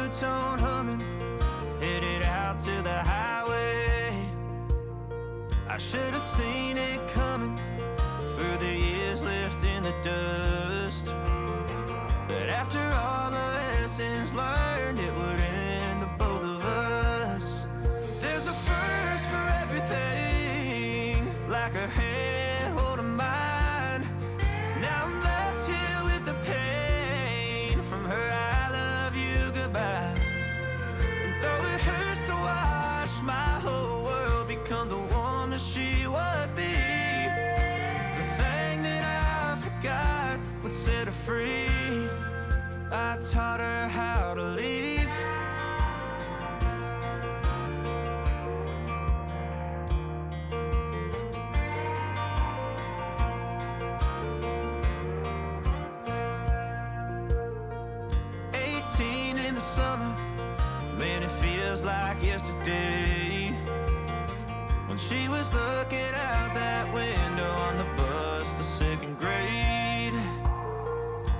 two-tone humming, headed out to the highway. I should have seen it coming through the years left in the dust. But after all the lessons learned, it would end the both of us. There's a first for everything, like a hand holding mine. Now I'm left here with the pain from her I love you goodbye. And though it hurts to watch my whole world become the woman she would be, the thing that I forgot would set her free. I taught her how to leave. In the summer, man, it feels like yesterday, when she was looking out that window on the bus to second grade.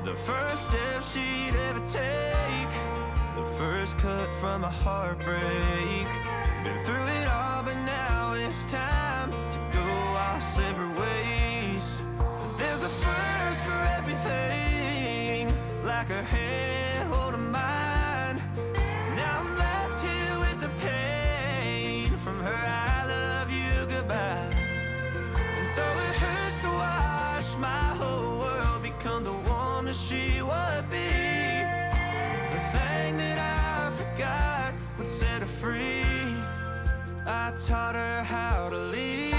The first step she'd ever take, the first cut from a heartbreak. Been through it all, but now it's time to go our separate ways. There's a first for everything, like a hand holding mine. Now I'm left here with the pain from her I love you goodbye. And though it hurts to watch my whole world become the woman she would be, the thing that I forgot would set her free. I taught her how to leave.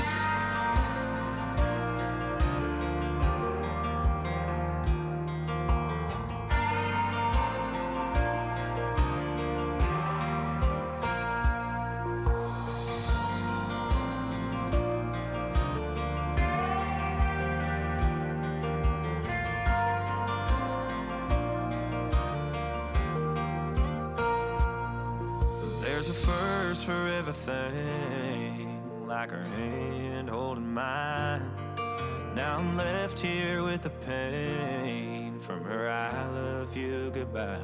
There's a first for everything, like her hand holding mine. Now I'm left here with the pain from her I love you goodbye.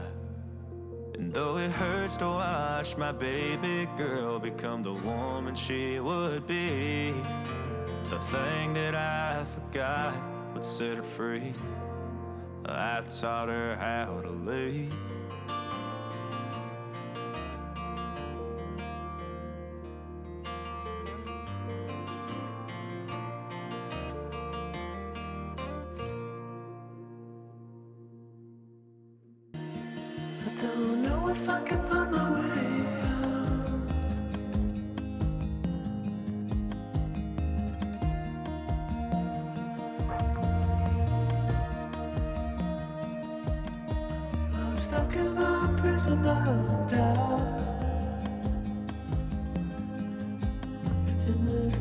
And though it hurts to watch my baby girl become the woman she would be, the thing that I forgot would set her free. I taught her how to leave. I don't know if I can find my way out. I'm stuck in a prison of doubt, in this